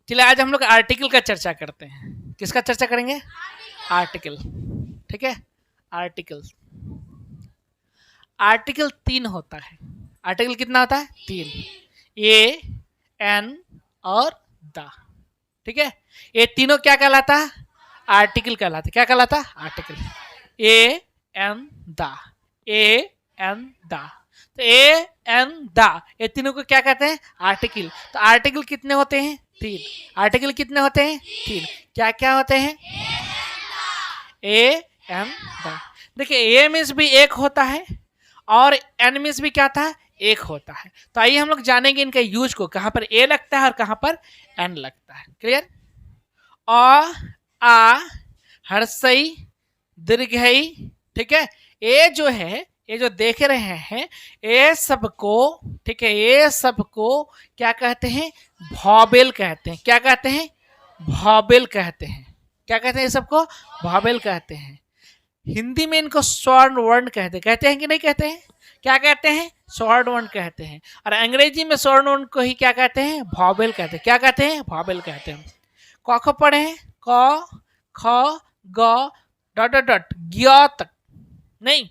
चलिए आज हम लोग आर्टिकल का चर्चा करते हैं। किसका चर्चा करेंगे? आर्टिकल। ठीक है, आर्टिकल। आर्टिकल 3 होता है। आर्टिकल कितना होता है? 3। ए, एन और द। ठीक है, ये तीनों क्या कहलाता है? आर्टिकल कहलाता। क्या कहलाता? Article. A an the, A an the. तो ए एन द ये तीनों को क्या कहते हैं? आर्टिकल। तो आर्टिकल कितने होते हैं? 3। आर्टिकल कितने होते हैं? 3। क्या क्या होते हैं? ए एन द। देखिए ए मीन्स भी एक होता है और एन मीन्स भी क्या था? एक होता है। तो आइए हम लोग जानेंगे इनका यूज को, कहां पर ए लगता है और कहां पर एन लगता है। क्लियर? अ, आ, हर्षई, दीर्घई। ठीक है, ये जो है, ये जो देख रहे हैं, ये सबको, ठीक है, ये सबको क्या कहते हैं? वॉवेल कहते हैं। क्या कहते हैं? वॉवेल कहते हैं। क्या कहते हैं? ये सबको वॉवेल कहते हैं। हिंदी में इनको स्वर्ण वर्ण कहते हैं कि नहीं कहते हैं? क्या कहते हैं? स्वर्ण वर्ण कहते हैं। और अंग्रेजी में स्वर्ण वर्ण को ही क्या कहते हैं? वॉवेल कहते हैं। क्या कहते हैं? वॉवेल कहते हैं। क पढ़े हैं, क, ख, ग, डॉट डॉट डॉट, ज्ञ तक नहीं,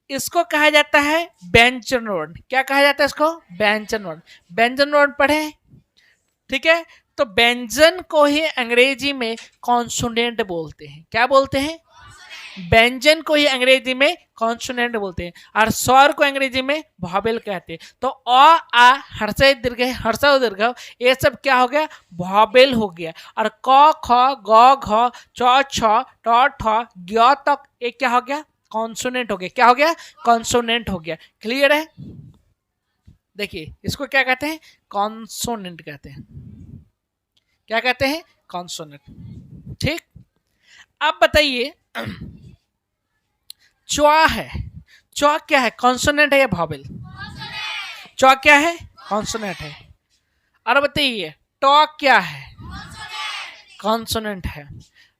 इसको कहा जाता है व्यंजन वर्ण। क्या कहा जाता है इसको? व्यंजन वर्ण। व्यंजन वर्ण पढ़े? ठीक है, तो व्यंजन को ही अंग्रेजी में कॉन्सोनेंट बोलते हैं। क्या बोलते हैं? व्यंजन को ही अंग्रेजी में कॉन्सोनेंट बोलते हैं और स्वर को अंग्रेजी में वॉवेल कहते हैं। तो अ, आ, हर्षय दीर्घ, हर्षय दीर्घ, ये सब क्या हो गया? वॉवेल हो गया। और क, ख, ग, घ, च, छ, ट, ठ, ज्ञ तक ये क्या हो गया? कॉन्सोनेंट हो गया। क्या हो गया? कॉन्सोनेंट हो गया। क्लियर है? देखिए इसको क्या कहते हैं? कॉन्सोनेंट कहते हैं। क्या कहते हैं? कॉन्सोनेंट। ठीक, अब बताइए च्वा है, च्वा क्या है? कॉन्सोनेंट है या वॉवेल? च्वा क्या है? कॉन्सोनेंट है। और बताइए ट क्या है? कॉन्सोनेंट है।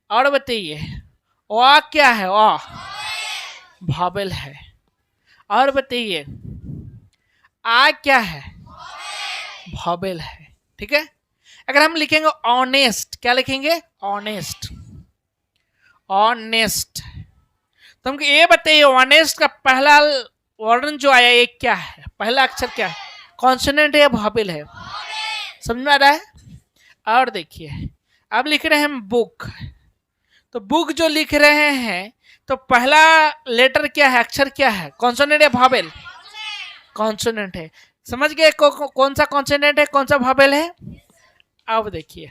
और बताइए ओ क्या है? ओ वॉवेल है। और बताइए आ क्या है? वॉवेल है। ठीक है, अगर हम लिखेंगे ऑनेस्ट, क्या लिखेंगे? ऑनेस्ट। ऑनेस्ट। तो हमको ये बताइए ऑनेस्ट का पहला वर्ण जो आया ये क्या है? पहला अक्षर क्या है? कॉन्सोनेंट है या वॉवेल है? समझ में आ रहा है? और देखिए अब लिख रहे हैं हम बुक। तो बुक जो लिख रहे हैं तो पहला लेटर क्या है? अक्षर क्या है? कॉन्सोनेंट या वॉवेल? कॉन्सोनेंट है। समझ गए कौन सा कॉन्सोनेंट है, कौन सा वॉवेल है? अब देखिए,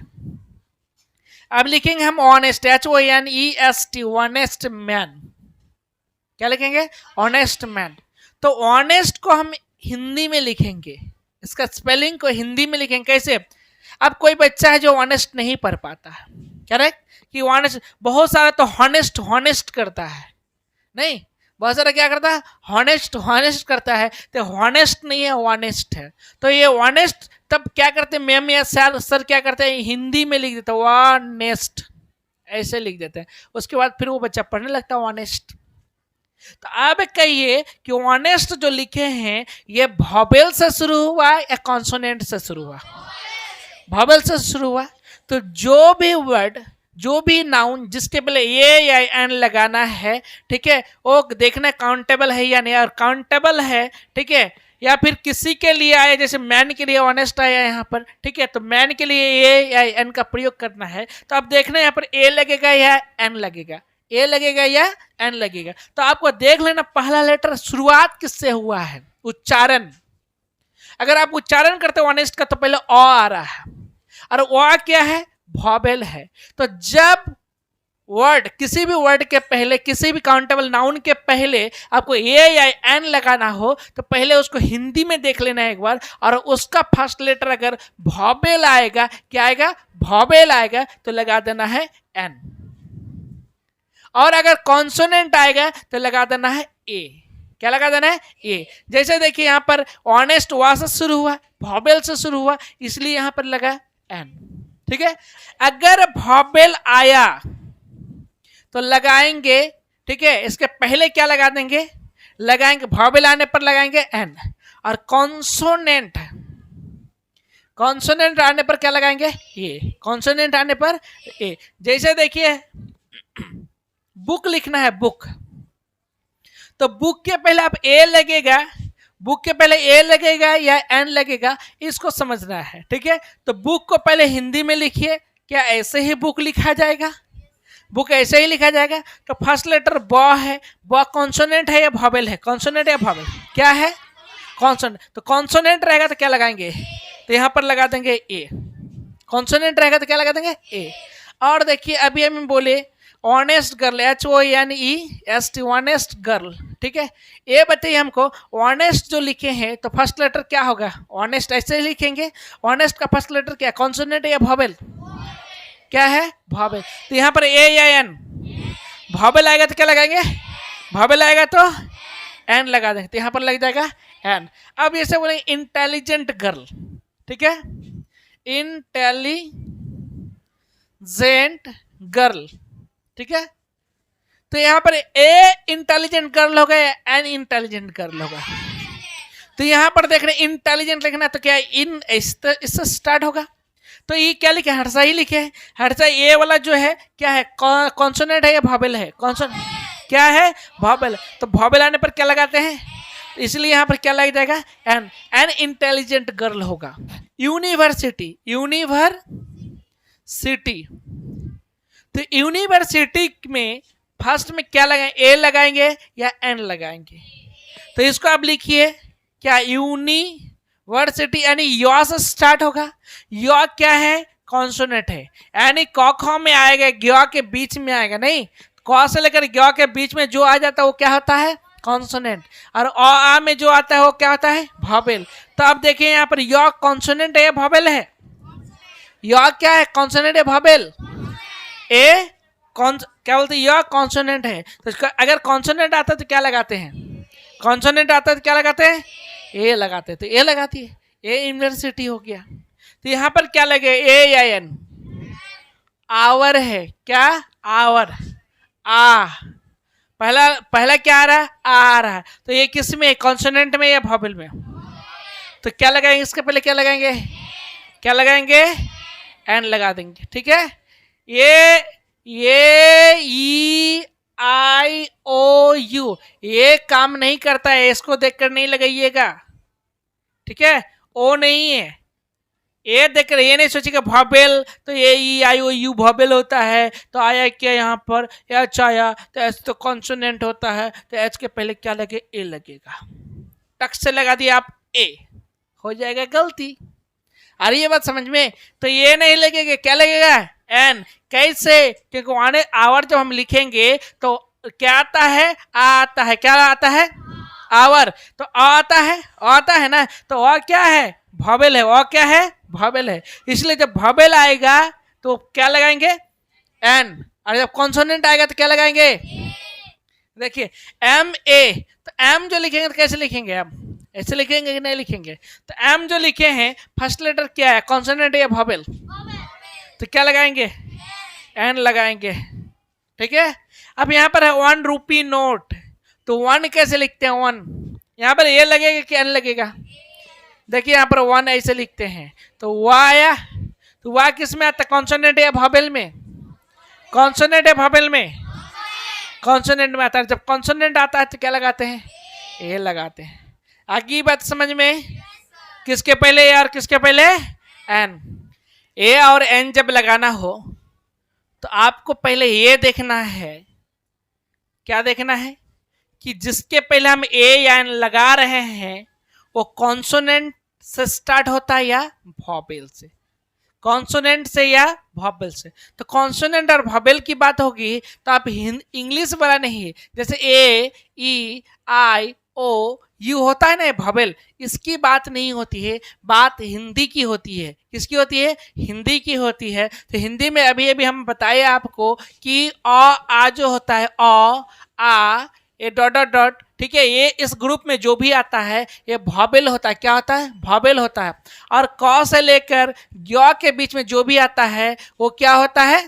अब लिखेंगे हम ऑनेस्ट, HONEST, ऑनेस्ट मैन। क्या लिखेंगे? Honest man. तो ऑनेस्ट को हम हिंदी में लिखेंगे, इसका स्पेलिंग को हिंदी में लिखेंगे कैसे? अब कोई बच्चा है जो ऑनेस्ट नहीं पढ़ पाता है, करेक्ट, कि ऑनेस्ट, बहुत सारा तो हॉनेस्ट हॉनेस्ट करता है, नहीं, बहुत सारा क्या करता है? हॉनेस्ट हॉनेस्ट करता है। तो हॉनेस्ट नहीं है, ऑनेस्ट है। तो ये ऑनेस्ट तब क्या करते हैं मैम या सर क्या करते हैं? हिंदी में लिख देते हैं ऑनेस्ट, ऐसे लिख देते हैं। उसके बाद फिर वो बच्चा पढ़ने लगता है ऑनेस्ट। तो अब कहिए कि ऑनेस्ट जो लिखे हैं ये वॉवेल से शुरू हुआ या कॉन्सोनेंट से शुरू हुआ? वॉवेल से शुरू हुआ। तो जो भी वर्ड, जो भी नाउन जिसके पहले ए या एन लगाना है, ठीक है, वो देखना काउंटेबल है या नहीं, और काउंटेबल है, ठीक है, या फिर किसी के लिए आया, जैसे मैन के लिए ऑनेस्ट आया यहाँ पर, ठीक है, तो मैन के लिए ए या एन का प्रयोग करना है। तो अब देखना यहाँ पर ए लगेगा या एन लगेगा, ए लगेगा या एन लगेगा। तो आपको देख लेना पहला लेटर शुरुआत किससे हुआ है, उच्चारण। अगर आप उच्चारण करते हो ऑनेस्ट का तो पहले अ आ रहा है, और अ क्या है? वॉवेल है। तो जब वर्ड, किसी भी वर्ड के पहले, किसी भी काउंटेबल नाउन के पहले आपको ए या एन लगाना हो तो पहले उसको हिंदी में देख लेना है एक बार, और उसका फर्स्ट लेटर अगर वॉवेल आएगा, क्या आएगा? वॉवेल आएगा, तो लगा देना है एन। और अगर कॉन्सोनेंट आएगा तो लगा देना है ए। क्या लगा देना है? ए। जैसे देखिए यहाँ पर ऑनेस्ट वा से शुरू हुआ, वॉवेल से शुरू हुआ, इसलिए यहाँ पर लगा एन। ठीक है, अगर वॉवेल आया तो लगाएंगे, ठीक है, इसके पहले क्या लगा देंगे? लगाएंगे, वॉवेल आने पर लगाएंगे एन। और कॉन्सोनेंट, कॉन्सोनेंट आने पर क्या लगाएंगे? ए। कॉन्सोनेंट आने पर ए। जैसे देखिए बुक लिखना है, बुक, तो बुक के पहले आप ए लगेगा, बुक के पहले ए लगेगा या एन लगेगा, इसको समझना है, ठीक है। तो बुक को पहले हिंदी में लिखिए, क्या ऐसे ही बुक लिखा जाएगा? बुक ऐसे ही लिखा जाएगा। तो फर्स्ट लेटर ब है, ब कॉन्सोनेंट है या वॉवेल है? कॉन्सोनेंट या वॉवेल? क्या है? कॉन्सोनेंट। तो कॉन्सोनेंट रहेगा तो क्या लगाएंगे? तो यहां पर लगा देंगे ए। कॉन्सोनेंट रहेगा तो क्या लगा देंगे? ए। और देखिए अभी हम बोले honest girl, HONEST, honest girl, ठीक है। ये बताइए हमको, ऑनेस्ट जो लिखे हैं तो फर्स्ट लेटर क्या होगा? ऑनेस्ट ऐसे लिखेंगे। ऑनेस्ट का फर्स्ट लेटर क्या? कॉन्सोनेंट या वॉवेल? क्या है? वॉवेल। तो यहाँ पर ए या एन? वॉवेल आएगा तो क्या लगाएंगे? वॉवेल आएगा तो एन लगा देंगे, तो यहाँ पर लग जाएगा एन। अब ऐसे बोलेंगे इंटेलिजेंट गर्ल, ठीक है, इंटेलिजेंट गर्ल, ठीक है। तो यहाँ पर ए इंटेलिजेंट गर्ल होगा या एन इंटेलिजेंट गर्ल होगा? तो यहाँ पर देख रहे इंटेलिजेंट लिखना, तो क्या इन इससे स्टार्ट होगा? तो ये क्या लिखे? हर्षा ही लिखे हैं। हर्षा ए वाला जो है क्या है? कॉन्सोनेंट है या वॉवेल है? कॉन्सोनेंट। क्या है? वॉवेल। तो वॉवेल आने पर क्या लगाते हैं? इसलिए यहाँ पर क्या लग जाएगा? एन। एन इंटेलिजेंट गर्ल होगा। यूनिवर्सिटी, यूनिवर्सिटी, तो यूनिवर्सिटी में फर्स्ट में क्या लगाएंगे? ए लगाएंगे या एन लगाएंगे? तो इसको आप लिखिए, क्या यूनिवर्सिटी, यानी यॉ से स्टार्ट होगा। यॉ क्या है? कॉन्सोनेंट है, यानी क ख में आएगा, ग्या के बीच में आएगा नहीं। क से लेकर ग्या के बीच में जो आ जाता है वो क्या होता है? कॉन्सोनेंट। और आ में जो आता है वो क्या होता है? वॉवेल। तो अब देखिए यहाँ पर यॉ कॉन्सोनेंट है या वॉवेल है? यॉ क्या है? कॉन्सोनेंट या वॉवेल? ए क्या बोलते हैं? यह कॉन्सोनेंट है। तो अगर कॉन्सोनेंट आता है तो क्या लगाते हैं? कॉन्सोनेंट आता है तो क्या लगाते हैं? ए लगाते हैं। तो ए लगाती है, ए यूनिवर्सिटी हो गया। तो यहाँ पर क्या लगे? ए या एन? आवर है। क्या? आवर। आ पहला क्या आ रहा है? आ रहा है। तो ये किस में? कॉन्सोनेंट में या वॉवेल में? तो क्या लगाएंगे? इसके पहले क्या लगाएंगे? क्या लगाएंगे? एन लगा देंगे, ठीक है। ये ई आई ओ यू ये काम नहीं करता है, इसको देखकर नहीं लगाइएगा, ठीक है। ओ नहीं है, ये देखकर ये नहीं सोचिएगा वॉवेल तो ये ई आई ओ यू वॉवेल होता है। तो आया क्या यहाँ पर? एच आया तो एच तो कॉन्सोनेंट होता है, तो एच के पहले क्या लगे? ए लगेगा। टक से लगा दिया आप ए, हो जाएगा गलती। आ रही है बात समझ में? तो ये नहीं लगेगा, क्या लगेगा? एन। कैसे? क्योंकि आने आवर जब हम लिखेंगे तो क्या आता है? आता है। क्या आता है? आवर। तो आता है, आता है ना, तो और क्या है? वॉवेल है। और क्या है? वॉवेल है। इसलिए जब वॉवेल आएगा तो क्या लगाएंगे? एन। और जब कॉन्सोनेंट आएगा तो क्या लगाएंगे? देखिए एम ए, तो एम जो लिखेंगे तो कैसे लिखेंगे? हम ऐसे लिखेंगे कि नहीं लिखेंगे? तो एम जो लिखे हैं फर्स्ट लेटर क्या है? कॉन्सोनेंट या वॉवेल? तो क्या लगाएंगे? एन लगाएंगे, ठीक है। अब यहाँ पर है 1 रुपी नोट, तो 1 कैसे लिखते हैं? 1 यहाँ पर ए लगेगा कि एन लगेगा? देखिए यहाँ पर 1 ऐसे लिखते हैं, तो वाह आया, तो वाह किस में आता है? कॉन्सोनेंट या वॉवेल में? कॉन्सोनेंट या वॉवेल में? कॉन्सोनेंट में आता है। जब कॉन्सोनेंट आता है तो क्या लगाते हैं? ए लगाते हैं। आगे बात समझ में? किसके पहले ए और किसके पहले एन? ए और एन जब लगाना हो तो आपको पहले ये देखना है, क्या देखना है? कि जिसके पहले हम ए या एन लगा रहे हैं वो कॉन्सोनेंट से स्टार्ट होता है या वॉवेल से? कॉन्सोनेंट से या वॉवेल से? तो कॉन्सोनेंट और वॉवेल की बात होगी तो आप इंग्लिश वाला नहीं, जैसे ए ई आई ओ यू होता है ना वॉवेल, इसकी बात नहीं होती है, बात हिंदी की होती है। किसकी होती है? हिंदी की होती है। तो हिंदी में अभी अभी हम बताए आपको कि आ जो होता है आ ये डॉट डॉट डॉट, ठीक है, ये इस ग्रुप में जो भी आता है ये वॉवेल होता है। क्या होता है? वॉवेल होता है। और क से लेकर ग्या के बीच में जो भी आता है वो क्या होता है?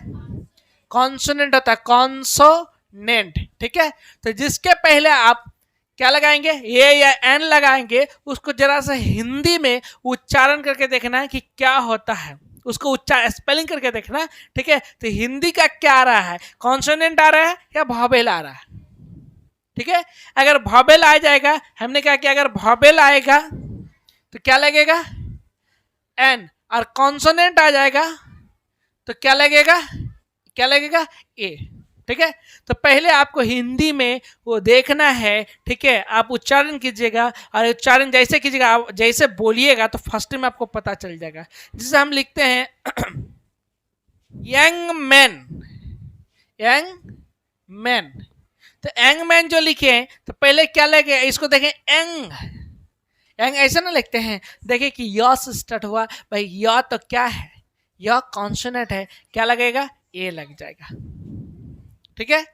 कॉन्सोनेंट होता है, कॉन्सोनेंट, ठीक है। तो जिसके पहले आप क्या लगाएंगे, ए या एन लगाएंगे, उसको जरा सा हिंदी में उच्चारण करके देखना है कि क्या होता है, उसको स्पेलिंग करके देखना, ठीक है। तो हिंदी का क्या आ रहा है, कॉन्सोनेंट आ रहा है या वॉवेल आ रहा है, ठीक है। अगर वॉवेल आ जाएगा, हमने कहा कि अगर वॉवेल आएगा तो क्या लगेगा, एन, और कॉन्सोनेंट आ जाएगा तो क्या लगेगा, क्या लगेगा, ए, ठीक है। तो पहले आपको हिंदी में वो देखना है, ठीक है। आप उच्चारण कीजिएगा और उच्चारण जैसे कीजिएगा, आप जैसे बोलिएगा तो फर्स्ट में आपको पता चल जाएगा। जिसे हम लिखते हैं यंग मैन, यंग मैन, तो यंग मैन जो लिखे हैं तो पहले क्या लगे, इसको देखें एंग, एंग ऐसा ना लिखते हैं, देखिए कि य से स्टार्ट हुआ भाई, य तो क्या है, य कॉन्सोनेंट है, क्या लगेगा, ए लग जाएगा, ठीक है।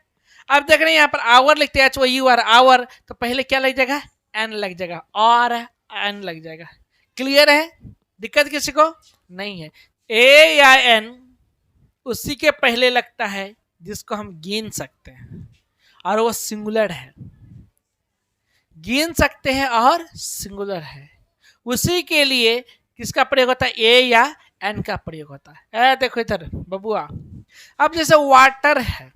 अब देख रहे हैं यहाँ पर आवर लिखते हैं, HOUR आवर, तो पहले क्या लग जाएगा, एन लग जाएगा, और एन लग जाएगा। क्लियर है, दिक्कत किसी को नहीं है। ए या एन उसी के पहले लगता है जिसको हम गिन सकते हैं और वो सिंगुलर है, गिन सकते हैं और सिंगुलर है, उसी के लिए किसका प्रयोग होता है, ए या एन का प्रयोग होता है। देखो इधर बबुआ, अब जैसे वाटर है,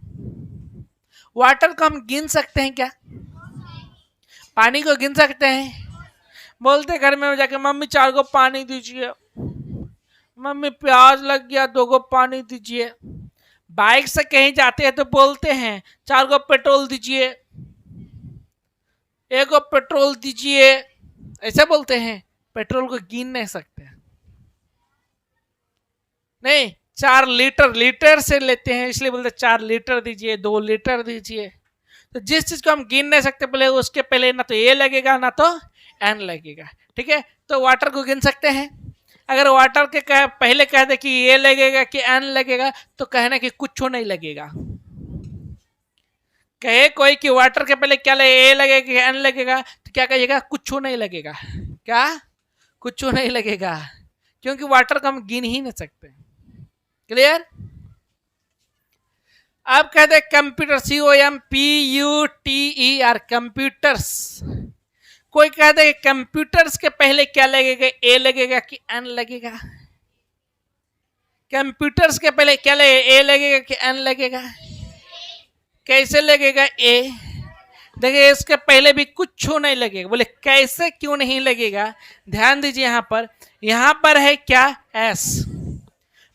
वाटर को हम गिन सकते हैं क्या, पानी को गिन सकते हैं, बोलते घर में जाके मम्मी 4 गो पानी दीजिए, मम्मी प्यास लग गया 2 गो पानी दीजिए। बाइक से कहीं जाते हैं तो बोलते हैं 4 गो पेट्रोल दीजिए, 1 गो पेट्रोल दीजिए, ऐसा बोलते हैं। पेट्रोल को गिन नहीं सकते, नहीं 4 लीटर, लीटर से लेते हैं इसलिए बोलते 4 लीटर दीजिए, 2 लीटर दीजिए। तो जिस चीज को हम गिन नहीं सकते पहले, उसके पहले ना तो ए लगेगा ना तो एन लगेगा, ठीक है। तो वाटर को गिन सकते हैं, अगर वाटर के पहले कह दे कि ए लगेगा कि एन लगेगा तो कहना कि कुछ नहीं लगेगा। कहे कोई कि वाटर के पहले क्या लगे, ए लगेगा कि एन लगेगा, तो क्या कहिएगा, कुछ नहीं लगेगा, क्या कुछ नहीं लगेगा, क्योंकि वाटर को हम गिन ही नहीं सकते। क्लियर। अब कहते हैं कंप्यूटर, COMPUTER, कंप्यूटर्स। कोई कहते हैं कंप्यूटर्स के पहले क्या लगेगा, ए लगेगा कि एन लगेगा, कंप्यूटर्स के पहले क्या लगेगा, ए लगेगा कि एन लगेगा, कैसे लगेगा, ए। देखिए इसके पहले भी कुछ नहीं लगेगा, बोले कैसे क्यों नहीं लगेगा, ध्यान दीजिए यहाँ पर है क्या, एस,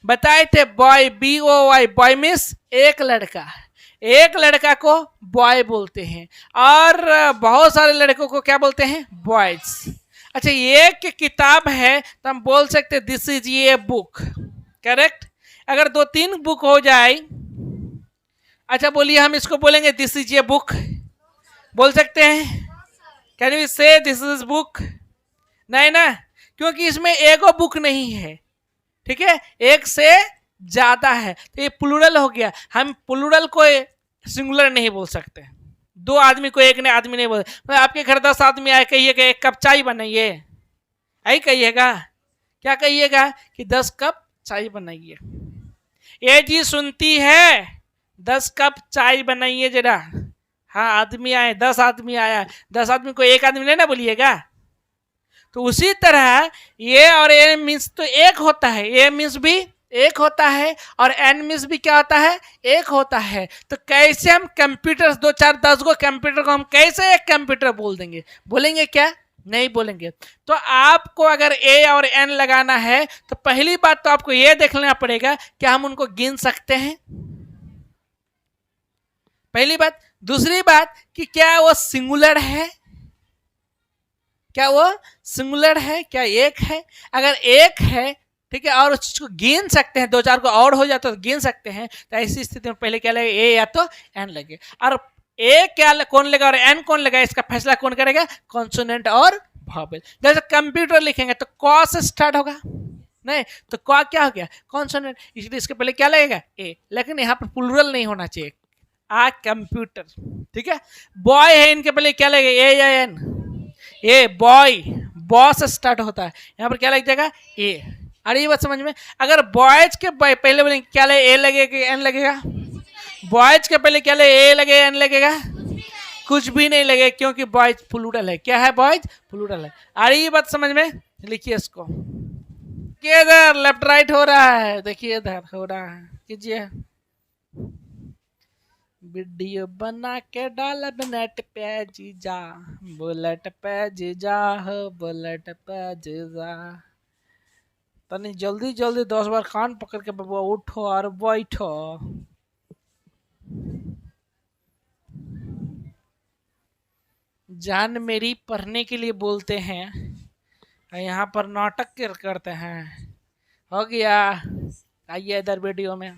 बताए थे बॉय, BOY, बॉय मीन्स एक लड़का, एक लड़का को बॉय बोलते हैं और बहुत सारे लड़कों को क्या बोलते हैं, बॉयज। अच्छा एक किताब है तो हम बोल सकते हैं this is a book, correct. अगर 2-3 बुक हो जाए, अच्छा बोलिए हम इसको बोलेंगे दिस इज ए बुक, बोल सकते हैं, कैन वी से दिस इज बुक, नहीं ना, क्योंकि इसमें एगो बुक नहीं है, ठीक है, एक से ज्यादा है, तो ये प्लूरल हो गया। हम प्लूरल को सिंगुलर नहीं बोल सकते, 2 आदमी को एक आदमी नहीं बोल, आपके घर 10 आदमी आए, कहिएगा 1 कप चाय बनाइए, आई कहिएगा, क्या कहिएगा कि 10 कप चाय बनाइए। ये जी सुनती है 10 कप चाय बनाइए जरा, हाँ आदमी आए, 10 आदमी आया, 10 आदमी को 1 आदमी नहीं ना बोलिएगा। तो उसी तरह ये और ए मीन्स तो एक होता है, ए मीन्स भी एक होता है और एन मीन्स भी क्या होता है, एक होता है। तो कैसे हम कंप्यूटर 2, 4, 10 गो कंप्यूटर को हम कैसे एक कंप्यूटर बोल देंगे, बोलेंगे क्या, नहीं बोलेंगे। तो आपको अगर ए और एन लगाना है तो पहली बात तो आपको ये देख लेना पड़ेगा कि हम उनको गिन सकते हैं, पहली बात। दूसरी बात कि क्या वो सिंगुलर है, क्या वो सिंगुलर है, क्या एक है। अगर एक है, ठीक है, और उस चीज को गिन सकते हैं, 2-4 को और हो जाता तो गिन सकते हैं, तो ऐसी स्थिति में पहले क्या लगे, ए या तो एन लगे। और ए क्या कौन लेगा और एन कौन लेगा, इसका फैसला कौन करेगा, कॉन्सोनेंट और वॉवेल। जैसे कंप्यूटर लिखेंगे तो क से स्टार्ट होगा, नहीं तो क क्या हो गया, कॉन्सोनेंट, इसलिए इसके पहले क्या लगेगा, ए। लेकिन यहाँ पर प्लूरल नहीं होना चाहिए, आ कंप्यूटर, ठीक है। बॉय है, इनके पहले क्या लगेगा, ए या एन, ए बॉय, बॉय से स्टार्ट होता है, यहाँ पर क्या लग जाएगा, ए। अरे ये बात समझ में। अगर बॉयज के पहले बोलेंगे क्या लगे, ए लगेगा एन लगेगा, बॉयज के पहले क्या लगे, ए लगेगा एन लगेगा, कुछ भी नहीं लगे क्योंकि बॉयज प्लूरल है। क्या है? बॉयज प्लूरल है। आ रही है बात समझ में? लिखिए इसको। देखिए इधर लेफ्ट राइट हो रहा है, देखिए इधर हो रहा है, कीजिए। वीडियो बना के डाल नेट पे जीजा, बुलेट पे जीजा हो, बुलेट पे जीजा। तनी जल्दी जल्दी 10 बार कान पकड़ के बबुआ उठो और बैठो। जान मेरी पढ़ने के लिए बोलते हैं, यहाँ पर नाटक करते हैं। हो गया, आइए इधर वीडियो में,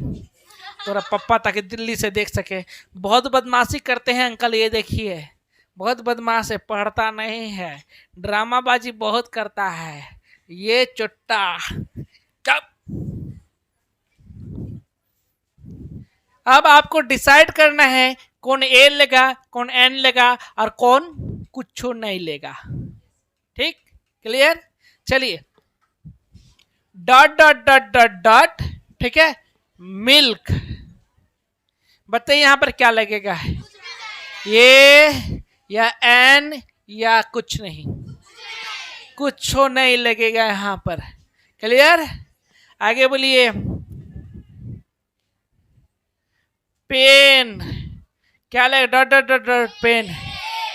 थोड़ा पप्पा ताकि दिल्ली से देख सके। बहुत बदमाशी करते हैं अंकल, ये देखिए, बहुत बदमाश है, पढ़ता नहीं है, ड्रामाबाजी बहुत करता है ये चुट्टा। कब अब आपको डिसाइड करना है कौन ए लेगा, कौन एन लेगा और कौन कुछ नहीं लेगा। ठीक, क्लियर? चलिए, dot dot dot dot dot, ठीक है, मिल्क। बताइए यहां पर क्या लगेगा? ये या एन या कुछ नहीं, कुछ नहीं लगेगा यहां पर। क्लियर? आगे बोलिए। पेन, क्या लगेगा? Dot dot dot dot pen.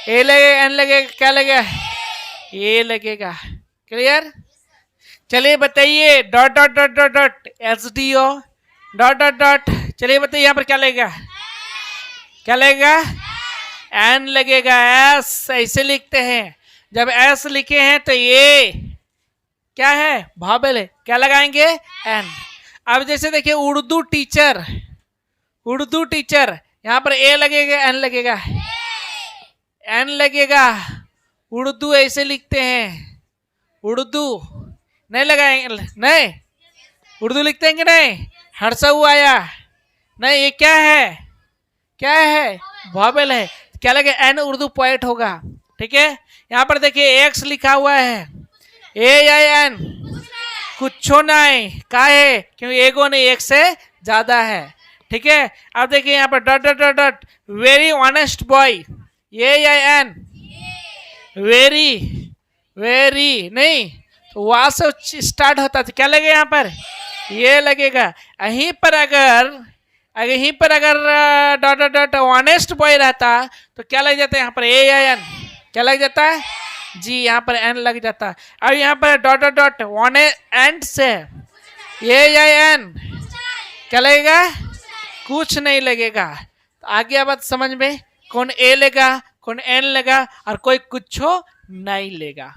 A लगेगा, एन लगेगा, क्या लगेगा? ए लगेगा। क्लियर? चलिए बताइए, dot dot dot dot dot S D O, dot dot dot, चलिए बताइए यहाँ पर क्या लगेगा? क्या लगेगा? एन लगेगा। एस ऐसे लिखते हैं, जब एस लिखे हैं तो ये क्या है? भावेल है, क्या लगाएंगे? एन। अब जैसे देखिए उर्दू टीचर, उर्दू टीचर, यहाँ पर ए लगेगा, एन लगेगा, एन लगेगा। उर्दू ऐसे लिखते हैं, उर्दू नहीं लगाएंगे, नहीं उर्दू लिखते हैं कि नहीं? हर्षा आया नहीं, ये क्या है? क्या है? भावेल है, क्या लगे? एन उर्दू पोएट होगा। ठीक है, यहाँ पर देखिए एक्स लिखा हुआ है, ए या एन? कुछ नहीं, का है? क्योंकि एगो नहीं, एक से ज्यादा है। ठीक है, अब देखिए यहाँ पर dot dot dot dot, very honest boy, ये या एन? वेरी, वेरी नहीं, तो वहां से स्टार्ट होता था, क्या लगेगा यहाँ पर? ये लगेगा। यहीं पर अगर dot dot dot honest boy रहता तो क्या लग जाता है यहाँ पर? ए या एन? क्या लग जाता है? जी, यहाँ पर एन लग जाता है। अब यहाँ पर डॉट डॉट डॉट एंड से ए या एन, क्या लगेगा? कुछ नहीं लगेगा। तो आगे बात समझ में, कौन ए लेगा, कौन एन लेगा और कोई कुछ नहीं लेगा।